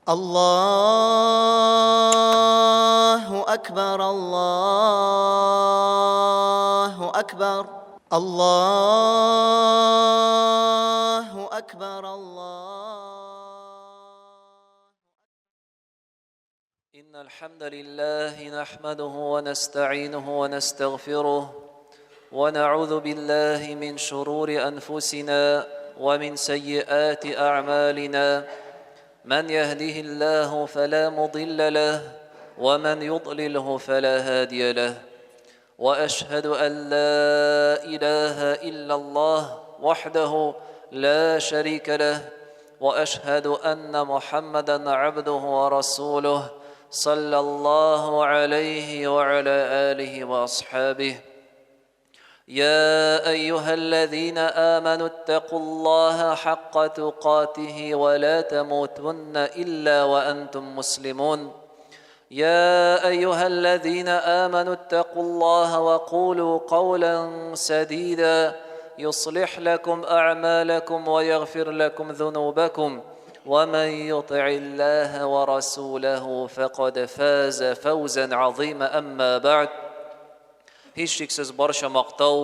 الله أكبر الله أكبر الله أكبر إن الحمد لله نحمده ونستعينه ونستغفره ونعوذ بالله من شرور أنفسنا ومن سيئات أعمالنا من يهده الله فلا مضل له ومن يضلله فلا هادي له وأشهد أن لا إله إلا الله وحده لا شريك له وأشهد أن محمدًا عبده ورسوله صلى الله عليه وعلى آله وأصحابه يا أيها الذين آمنوا اتقوا الله حق تقاته ولا تموتن إلا وأنتم مسلمون يا أيها الذين آمنوا اتقوا الله وقولوا قولا سديدا يصلح لكم أعمالكم ويغفر لكم ذنوبكم ومن يطع الله ورسوله فقد فاز فوزا عظيما أما بعد Hiç şeksiz barşa maqtav,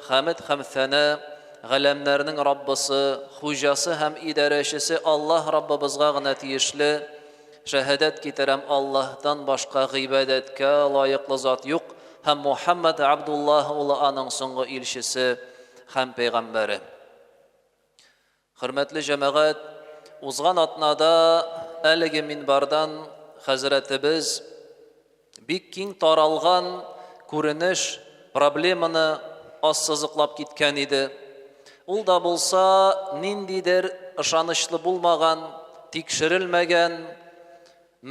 hamd ham sana, galamlarning Rabbisi, hujasi ham idarachisi Allah Rabbimizga g'ina tiyishli. Shahadat ketaram Allohdan boshqa ibodatga loyiqli zot yo'q. Ham Muhammad Abdullah o'g'li aning so'nggi elchisi, ham payg'ambari. Hurmatli jamoat, uzg'an atnada aligi minbardan Hazratimiz bik keng taralgan ko'rinish problemani ossiziqlab ketgan edi. Ул да булса ниндидер ышанычлы булмаган, тикшерелмәгән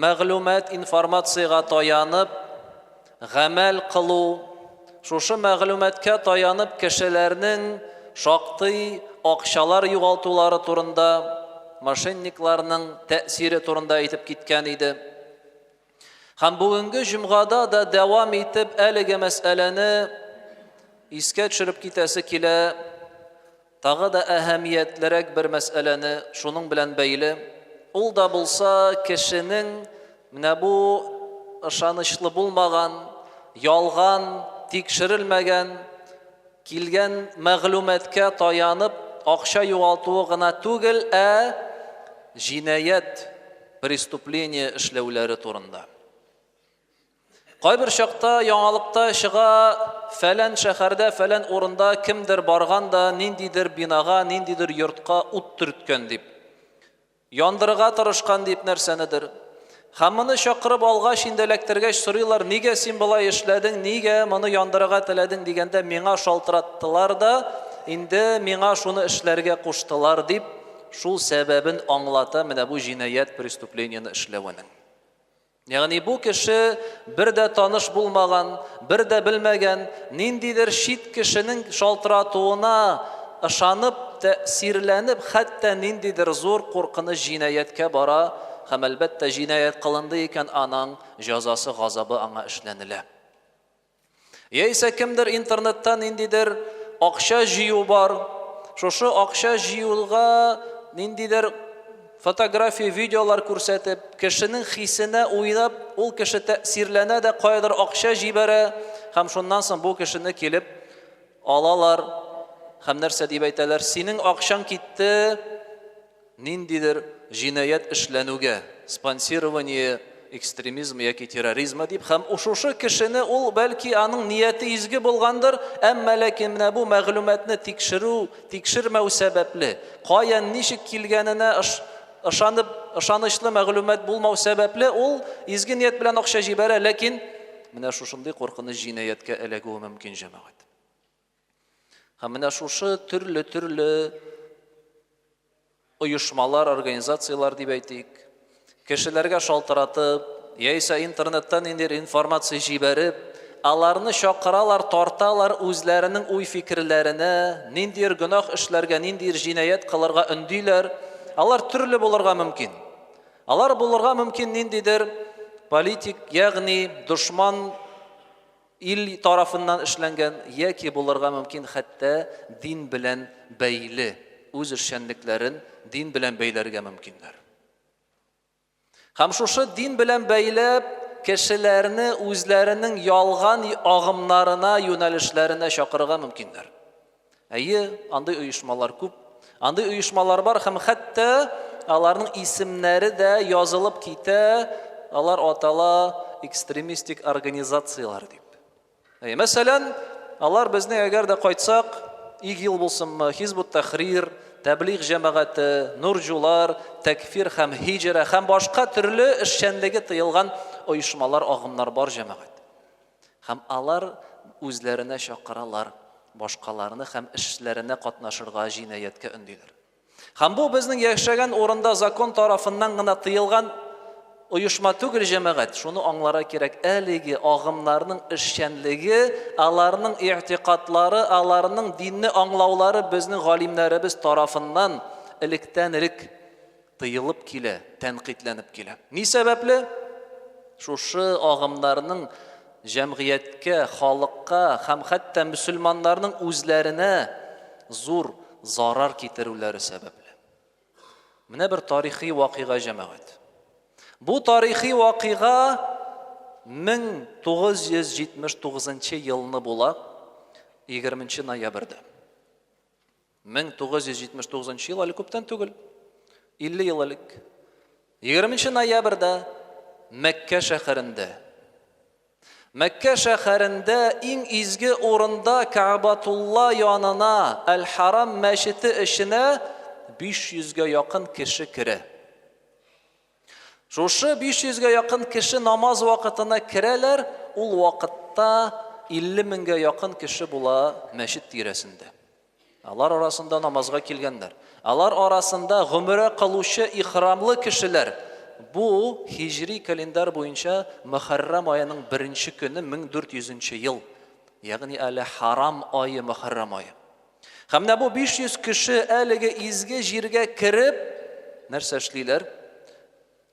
мәгълүмат информациягә таянып, гамәл кылу, шушы мәгълүматкә таянып кешеләрнең шактый акчалар югалтулары турында, мошенникларның тәэсире турында әйтеп киткән иде. Һәм бүгенге җомгада да дәвам итеп әлеге мәсьәләне искә төшереп китәсе килә. Тагы да әһәмиятлерәк бер мәсьәләне шуның белән бәйле. Ул да булса кешенең менә бу ышанычлы булмаган, ялган, тикшерелмәгән, килгән мәгълүматкә таянып акча югалтуы гына түгел, җинаят, преступление эшләүләре турында. Кайбер чакта яңалыкта чыга, фәлән шәһәрдә, фәлән урында кемдер барганда, ниндидер бинага, ниндидер йортка ут төрткән дип, яндырырга тырышкан дип нәрсәнедер. Һәм моны чакырып алгач, инделектергәч сорыйлар, нигә син болай эшләдең, нигә моны яндырырга теләдең дигәндә, миңа шалтыраттылар да, инде миңа шуны эшләргә куштылар дип, шул сәбәбен аңлата менә бу җинаят преступлениене эшләвенең. Ягъни бу кеше бер дә таныш булмаган, бер дә белмәгән, ниндидер шит кешенең шалтыратуына ышанып, тәэсирләнеп, хәтта ниндидер зур куркыныч җинаяткә бара, һәм әлбәттә җинаят кылынды икән, аның җәзасы, газабы аңа эшләнелә. Яисә кемдер интернеттан ниндидер акча җыю бар, шушы акча җыюга ниндидер фотография, видеолар күрсәтеп, кешенең хисенә уйлап, ул кеше тәэсирләнә дә кайдыр акча җибәрә, һәм шуннан соң бу кешене килеп алалар, һәм нәрсә дип әйтәләр, синең акчаң китте ниндидер җинаят эшләнүгә, спонсирование экстремизм яки терроризма дип, һәм шушы кешене ул бәлки аның нияте изге булгандыр, әмма ләкин менә бу мәгълүматны тикшермәү сәбәпле, каян ничек килгәненә ышанычлы мәгълүмат булмау сәбәпле ул изге ният белән акча җибәрә, ләкин менә шушындый куркыныч җинаяткә эләгүе мөмкин җәмәгать. Һәм менә шушы төрле оешмалар, организациялар дип әйтик, кешеләргә шалтыратып, яисә интернеттан ниндидер информация җибәреп, аларны чакыралар, тарталар үзләренең уй-фикерләренә, ниндидер гөнаһ эшләргә, ниндидер җинаят кылырга өндиләр. Алар төрле булырга мөмкин. Алар булырга мөмкин ниндидер политик, ягъни дошман ил тарафыннан эшләнгән, яки булырга мөмкин хәтта дин белән бәйле, үз эшчәнлекләрен дин белән бәйләргә мөмкиннәр. Һәм шушы дин белән бәйләп кешеләрне үзләренең ялган агымнарына, юнәлешләренә чакырырга мөмкиндер. Әйе, андый оешмалар күп. Андый оешмалар бар һәм хәтта аларның исемнәре дә язылып китә, алар атала экстремистик организациялар дип. Мәсәлән, алар безне әгәр дә кайтсак, ИГИЛ булсынмы, Хизбут Тахрир, Тәблигъ җәмәгате, Нурҗулар, Тәкфир һәм Һиҗра һәм башка төрле эшчәнлеге тыелган оешмалар, агымнар бар җәмәгать. Һәм алар үзләренә чакыралар, башкаларны һәм эшләренә катнашырга җинаятькә өндиләр. Һәм бу безнең яшәгән урында закон тарафыннан гына тыелган оешма түгел җәмәгать. Шуны аңларга кирәк. Әлеге агымнарның эшчәнлеге, аларның иътикадлары, аларның динне аңлаулары безнең галимнәребез тарафыннан электән-элек тыелып килә, тәнкыйтьләнеп килә. Ни сәбәпле? Шушы агымнарның җәмгыятькә, халыкка һәм хәтта мөселманнарның үзләренә зур зарар китерүләре сәбәпле. Менә бер тарихи вакыйга җәмәгать. Бу тарихи вакыйга 1979 елны була, 20 ноябрьдә. 1979 ел әле күптән түгел, 50 ел элек. 20 ноябрьдә Мәккә шәһәрендә иң изге урында Кәгъбатулла янына, Әл-Харам мәчете эченә 500-гә якын кеше керә. Шушы 500-гә якын кеше намаз вакытына керәләр, ул вакытта 50 меңгә якын кеше була мәчет тирәсендә. Алар арасында намазга килгәннәр. Алар арасында гомрә кылучы ихрамлы кешеләр. Бу хиҗри календар буенча Мөхәррәм аеның 1-нче көне 1400 ел. Ягъни әле Харам айы, Мөхәррәм айы. Һәм бу 500 кеше әлеге изге җиргә кереп, нәрсә эшлиләр?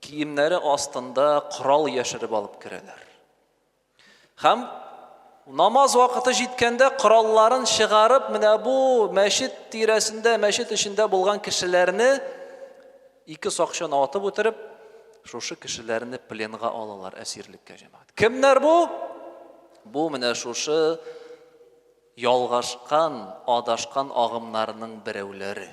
Киемнәре астында корал яшереп алып керәләр. Һәм намаз вакыты җиткәндә коралларын чыгарып, менә бу мәчет тирәсендә, мәчет эчендә булган кешеләрне 2 сакчыны атып үтереп, шушы кешеләрне пленга алалар, әсирлеккә җәмәгать. Кемнәр бу? Бу менә шушы ялгашкан, адашкан агымнарның берәүләре.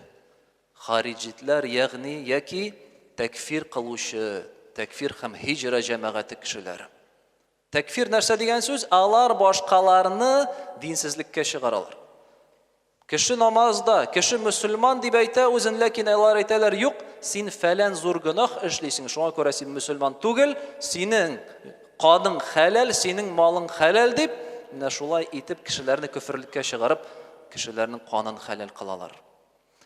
Хариҗитләр, ягъни яки тәкфир кылучы, тәкфир һәм һиҗра җәмәгате кешеләре. Тәкфир нәрсә дигән сүз? Алар башкаларны динсезлеккә чыгаралар. Кеше намазда, кеше мөселман дип әйтә үзен, ләкин алар әйтәләр, юк, син фәлән зур гөнаһ эшлисең, шуңа күрә син мөселман түгел, синең каның хәләл, синең малың хәләл дип, менә шулай итеп кешеләрне көферлеккә чыгарып, кешеләрнең канын хәләл кылалар.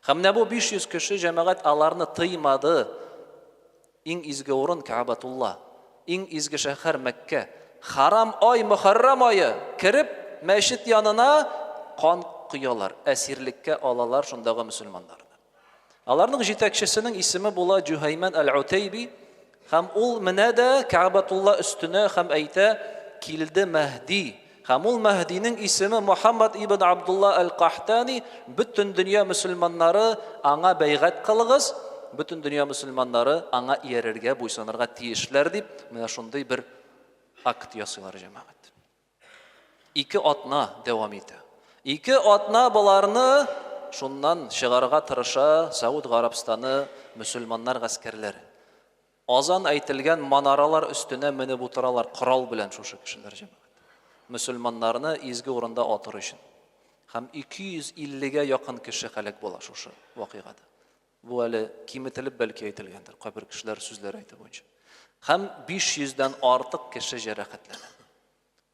Һәм менә бу 500 кеше җәмәгать аларны тыймады. Иң изге урын Кәгъбатулла, иң изге шәһәр Мәккә, Харам ай, Мөхәррәм айы, кирип мәчет янына кан куялар, әсирлеккә алалар шундагы мөселманнарны. Аларның җитәкчесенең исеме була Җухайман Әл-Утайби, һәм ул менә дә Кәгъбатулла өстенә һәм әйтә, килде Мәһди. Һәм ул Мәһдинең исеме Мөхәммәд ибн Абдулла Әл-Кахтани, бөтен дөнья мөселманнары аңа бәйгать кылыгыз, бөтен дөнья мөселманнары аңа иярергә, буйсынырга тиешләр дип, менә шундый бер акт ясыйлар җәмәгать. 2 атна дәвам итә. 2 атна буларны шуннан чыгарга тырыша Сауд Гарабстаны мөселманнар гаскәрләре. Азан әйтелгән манаралар өстенә менеп утыралар корал белән шушы кешеләр җәмәгать. Мөселманнарны изге урында атыр өчен. Һәм 250-гә якын кеше хәлак була шушы вакыйгада. Бу әле киметелеп бәлки әйтелгәндер, кайбер кешеләр сүзләр әйтә буенча. Һәм 500-дән артык кеше җәрәхәтләнә.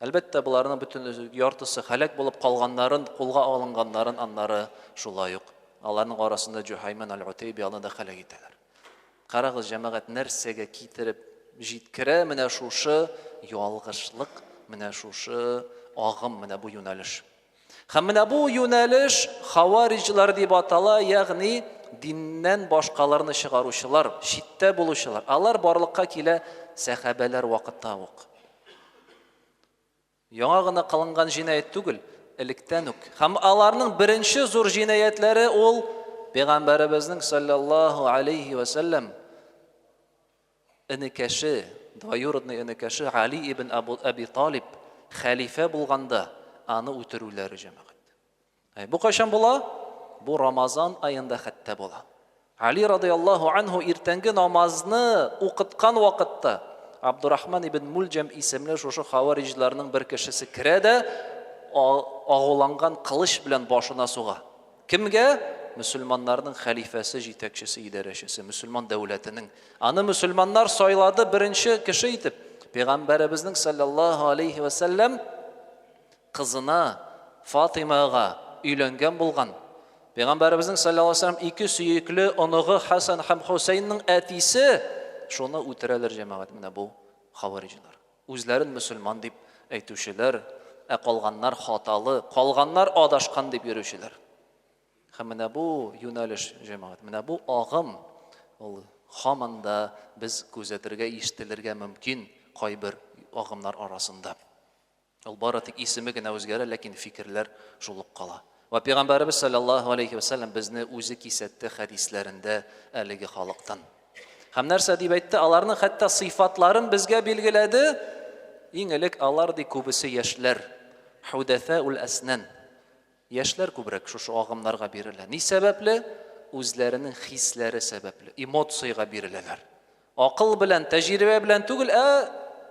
Әлбәттә, буларның бөтен яртысы хәлак булып калганнарын, кулга алынганнарын аннары шулай ук. Аларның арасында Җухайман Әл-Утайби аны да хәлак итәләр. Карагыз, җәмәгать нәрсәгә китереп җиткерә менә шушы ялгышлык, менә шушы агым, менә бу юнәлеш. Һәм менә бу юнәлеш хавариҗлар дип атала, ягъни диннән башкаларны чыгаручылар, читтә булучылар. Алар барлыкка килә сәхабәләр вакытта ук. Яңа гына кылынган җинаят түгел, электән үк. Һәм аларның беренче зур җинаятләре ул Пәйгамбәребезнең саллаллаһу алейхи ва саллям энекәше, двоюродный энекәше Али ибн Аби Талиб хәлифә булганда аны үтерүләре җәмәгать. Бу кайчан була? Бу Рамазан аенда хәтта була. Али радиллаһу анху иртәнге намазны укыткан вакытта Абдурахман ибн Мульҗам исемле шушы хавариҗләрнең бер кешесе керә дә агуланган кылыч белән башына суга. Кемгә? Мөселманнарның хәлифәсе, җитәкчесе, идарәчесе, мөселман дәүләтенең. Аны мөселманнар сайлады беренче кеше итеп. Пәйгамбәребезнең саллаллаһу алейхи ва саллям кызына Фатимага өйләнгән булган. Пәйгамбәребезнең саллаллаһу алейхи ва саллям ике сөекле оныгы Хасан һәм Хусейнның әтисе шуны үтерәләр җәмәгать. Менә бу хавариҗлар. Үзләрен мөселман дип әйтүчеләр, калганнар хаталы, калганнар адашкан дип йөрүчеләр. Һәм менә бу юнәлеш җәмәгать, менә бу агым ул һаманда без күзәтергә, ишетелергә мөмкин кайбер агымнар арасында. Ул бары тик исеме генә үзгәрә, ләкин фикерләр шулык кала. Ва Пәйгамбәрбез саллаллаһу алейхи ва саллям безне үзе кисәтте хәдисләрендә әлеге халыктан. Һәм нәрсә дип әйтте? Аларның хәтта сыйфатларын безгә билгеләде. Иң элек алар ди күбесе яшьләр, худәфәул аснан. Яшьләр күбрәк шушы агымнарга бирелә. Ни сәбәпле? Үзләренең хисләре сәбәпле, эмоцияга биреләләр. Акыл белән, тәҗрибә белән түгел,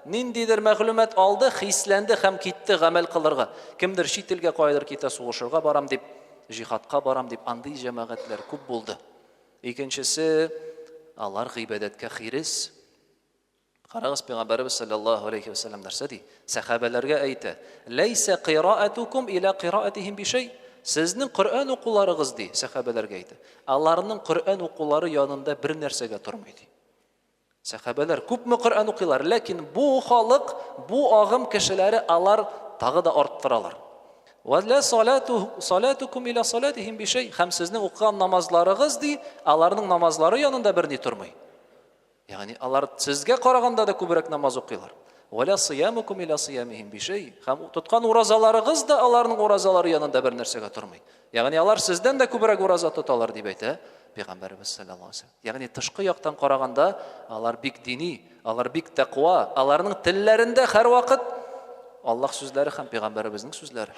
ниндидер мәгълүмат алды, хисләнде һәм китте гамәл кылырга. Кемдер чит илгә кайдыр китә, сугышырга барам дип, җихадка барам дип, андый җәмәгатьләр күп булды. Икенчесе, алар гыйбадәткә хирис. Карагыз, Пәйгамбәрбез саллаллаһу алейхи ва саллям нәрсә ди? Сахабаларга әйтә: "Лайса қираатукум иля қираатихим бишей." Сезнең Коръән укуларыгыз ди, сахабаларга әйтә. Аларның Коръән укулары янында бер нәрсәгә тормый ди. Сахабалар күпме Коръән укыйлар, ләкин бу халык, бу агым кешеләре алар тагы да арттыралар. "Вала салатукум иля салатихим бишей." Һәм сезнең укыган намазларыгыз ди, аларның намазлары янында бер ни тормый. Ягъни алар сезгә караганда да күбрәк намаз укыйлар. "Вала сиямукум иля сиямихим бишей." Һәм тоткан уразаларыгыз да аларның уразалары янында бер нәрсәгә тормый. Ягъни алар сездән дә күбрәк ураза тоталар дип әйтә Пәйгамбәрбез саллаллаһу алейхи ва саллям. Ягъни тышкы яктан караганда алар бик дини, алар бик тақва, аларның телләрендә һәр вакыт Аллаһ сүзләре һәм Пәйгамбәребезнең сүзләре.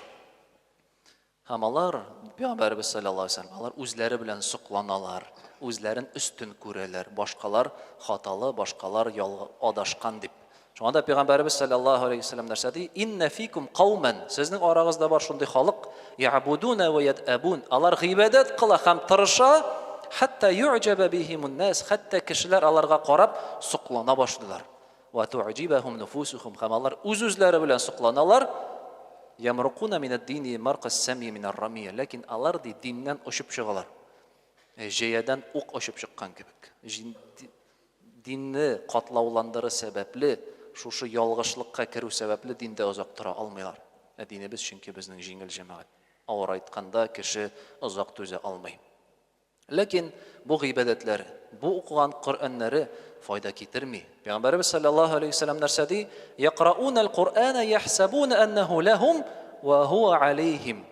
Һәм алар Пәйгамбәрбез саллаллаһу алейхи ва саллям алар үзләре белән сукланалар, үзләрен өстен күрәләр, башкалар хаталы, башкалар адашкан дип. Шуңа да Пәйгамбәрбез саллаллаһу алейхи ва саллям нәрсә ди? "Инна фикум кауман", сезнең арагызда бар шундый халык, "Я'будуна ва яд'абун", алар гыйбадат кыла һәм тырыша, хәтта ю'җаба бихимун нас, хәтта кешеләр аларга карап суклана башлыйлар. "Ва ту'җибахум нуфусухум", һәм алар үз-үзләре белән сукланалар. "Ямруқуна минад-дини марқас сами минар-рамия", ләкин алар ди диннән ошып чыгалар. Җәядән ук ошып чыккан кебек. Динне катлауландыру сәбәпле, шушы ялгышлыкка керү сәбәпле диндә озак тора алмыйлар. Динебез чөнки безнең җиңел җәмәгать. Авыр айтканда кеше озак түзә алмый. Ләкин бу гыйбадәтләр, бу укыган Коръәннәре файда китерми. Пәйгамбәрбез саллаллаһу алейхи ва саллям нәрсә ди? "Яқрауна ал-Qur'ана яхсабуна аннаху лахум ва хува алейхим".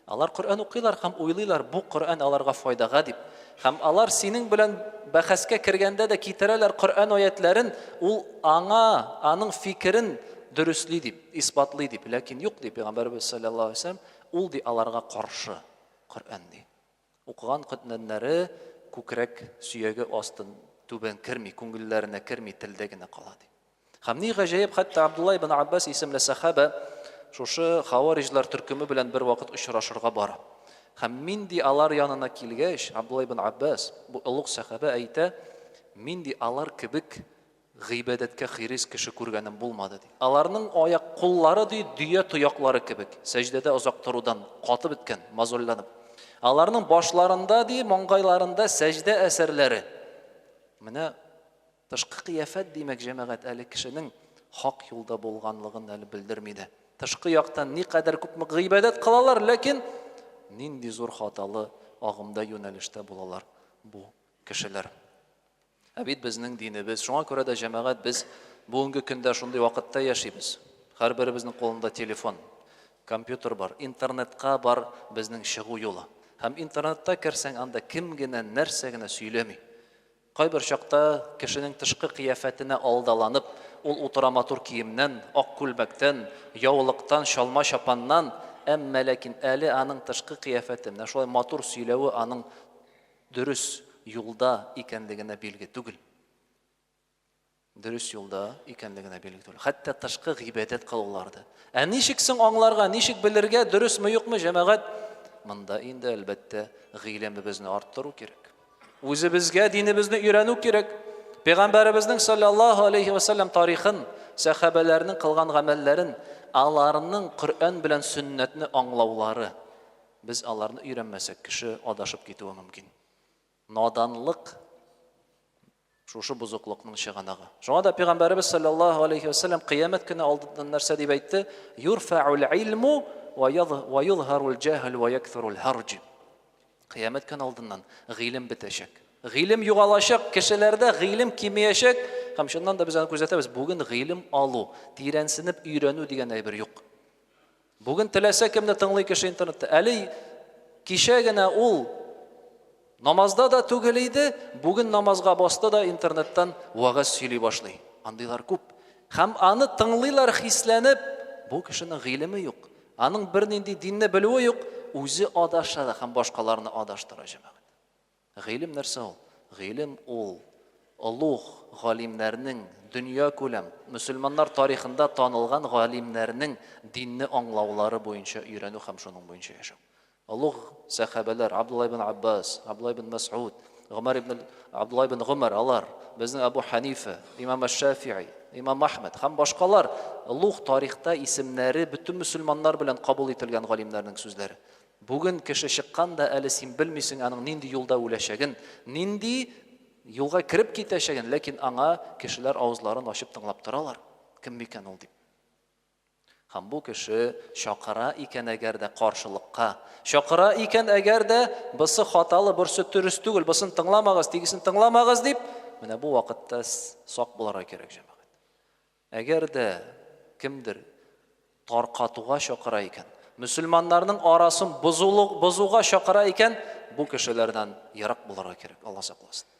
Алар Коръән укыйлар һәм уйлыйлар, бу Коръән аларга файдага дип. Һәм алар синең белән бәхәскә кергәндә дә китерәләр Коръән аятларын, ул аңа, аның фикерен дөрүсли дип, исбатлый дип. Ләкин юк ди Пәйгамбәрбез саллаллаһу алейхи ва саллям, ул ди аларга каршы Коръән ди. Укыган Коръәннәре күкрәк сөяге астын түбән керми, күңелләренә керми, телдә генә кала ди. Һәм ни гаҗәеп, хәтта Абдулла ибн Аббас исемле сахаба шушы хавариҗлар төркеме белән бер вакыт очрашырга бара. Һәм мин ди алар янына килгәч, Абдулла ибн Аббас, бу улуг сахаба әйтә, мин ди алар кебек гыйбадәткә хирис кеше күргәнем булмады ди. Аларның аяк куллары ди дөя тояклары кебек, сәҗдәдә озак торудан катып беткән, мазулланып. Аларның башларында ди, маңгайларында сәҗдә әсәрләре. Менә тышкы кыяфәт димәк җәмәгать әле кешенең хак юлда булганлыгын әле белдерми дә. Тышкы яктан никадәр күп гыйбадәт кылалар, ләкин нинди зур хаталы агымда юнәлештә булалар бу кешеләр. Бит безнең динебез, шуңа күрә дә җәмәгать без бүгенге көндә шундый вакытта яшибез. Һәрберебезнең кулында телефон, компьютер бар, интернетка бар безнең чыгу юлы. Һәм интернетта керсәң, анда кем генә нәрсә генә сөйләми. Кайбер чакта кешенең тышкы кыяфәтенә алдаланып, ул утыра матур киемнән, ак күлмәктән, яулыктан, шалма чапаннан, әмма ләкин әле аның тышкы кыяфәте, менә шулай матур сөйләве аның дөрес юлда икәнлегенә билге түгел. Дөрес юлда икәнлегенә билге түгел. Хәтта тышкы гыйбадәт кылуларды. Ничек соң аңларга, ничек белергә, дөресме, юкмы, җәмәгать? Монда инде әлбәттә гыйлемебезне арттыру кирәк. Үзебезгә динебезне өйрәнү кирәк. Пәйгамбәребезнең саллаллаһу алейхи ва саллям тарихын, сахабаларның кылган гамәлләрен, аларның Коръән белән сөннәтне аңлаулары. Без аларны өйрәнмәсәк, кеше адашып китүе мөмкин. Наданлык шушы бузыклыкның чыганагы. Шуңа да Пәйгамбәребез саллаллаһу алейхи ва саллям кыямәт көне алдыннан нәрсә дип әйтте? Юрфаул илму ва юзһарул җаһл ва якфурул харҗ. Кыямәт көне алдыннан гыйлем бетәчәк. Гыйлем югалачак, кешеләрдә гыйлем кимәячәк. Һәм шуннан да без аны күзәтәбез. Бүген гыйлем алу, тирәнсенеп өйрәнү дигән әйбер юк. Бүген теләсә кемне тыңлый кеше интернетта. Әле кичә генә ул намазда да түгел иде, бүген намазга басты да интернеттан вагыз сөйли башлый. Андыйлар күп. Һәм аны тыңлыйлар хисләнеп, бу кешенең гыйлеме юк. Аның бернинди динне белүе юк, үзе адаша да һәм башкаларны адаштыра җәмәгать. Гыйлем нәрсә ул? Гыйлем ул улуг галимнәрнең дөнья күләм, мөселманнар тарихында танылган галимнәрнең динне аңлаулары буенча өйрәнү һәм шуның буенча яшәү. Улуг сахабалар Абдулла ибн Аббас, Абдулла ибн Мас'уд, Абдулла ибн Гумар, алар, безнең Абу Ханифа, Имам Аш-Шафи'i, Имам Ахмад һәм башкалар улуг тарихта исемнәре бөтен мөселманнар белән кабул ителгән галимнәрнең сүзләре. Бүген кеше чыкканда әле син белмисең аның нинди юлда үләчәген, нинди юлга кирип китәчәген, ләкин аңа кешеләр авызларын ачып тыңлап торалар. Кем микән ул дип. Һәм бу кеше шакыра икән әгәр дә каршылыкка, шакыра икән әгәр дә бысы хаталы, берсе дөрес түгел, бысын тыңламагыз, тигесен тыңламагыз дип, менә бу вакытта сак буларга кирәк җәмәгать. Әгәр дә кемдер таркатуга шакыра икән, мөселманнарның арасын бозуга шакыра икән, бу кешеләрдән ярак буларга кирәк. Алла сакласын.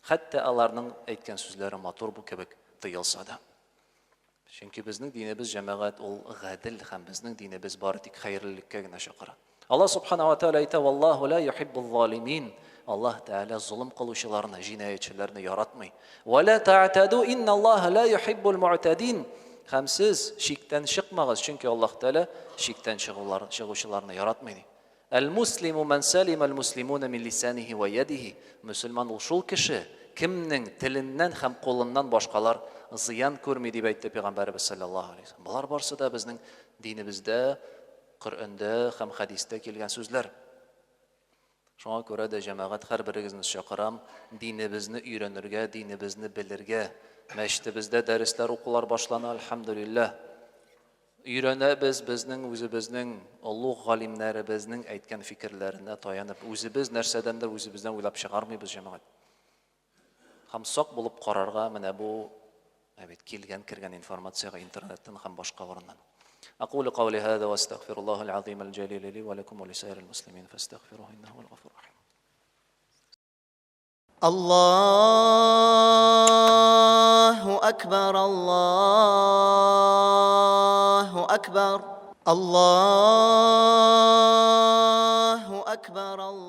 Хәтта аларның әйткән сүзләре матур бу кебек тыелса да. Чөнки безнең динебез җәмәгать ул гадел һәм безнең динебез бары тик хәйрлеккә генә чакыра. Алла субханаху ва тааля әйтә: "Валлаһу ла юхиббул залимин." Аллаһ Тәала зулм кылучыларны, җинаятьчеләрне яратмый. "Ва ла та'таду инналлаһа ла юхиббул му'тадин." Һәм сез шиктән чыкмагыз, чөнки Аллаһ Тәала шиктән чыгучыларны яратмый. Ал-муслиму ман салима ал-муслимуна мин лисаниhi ва ядиhi. Мөселман ул шул кеше, кемнең теленнән һәм кулыннан башкалар зыян күрми дип әйтте Пәйгамбәрбез саллаллаһу алейхи ва саллям. Булар барсы да безнең динебездә, Коръәндә һәм хадистә килгән сүзләр. Шуңа күрә дә җәмәгать һәрберегезне чакырам, динебезне өйрәнергә, динебезне белергә. Мәчетебездә дәресләр укулар башлана, алхамдулиллаһ. Өйрәнәбез безнең үзебезнең улуг галимнәребезнең әйткән фикерләренә таянып, үзебез нәрсәдәндер үзебездән уйлап чыгармыйбыз җәмәгать. Һәм сак булып карарга менә бу килгән кергән информацияга интернеттан һәм башка урыннан. أقول قولي هذا واستغفر الله العظيم الجليل لي ولكم ولسائر المسلمين فاستغفروه إنه هو الغفور الرحيم. الله أكبر الله أكبر الله أكبر الله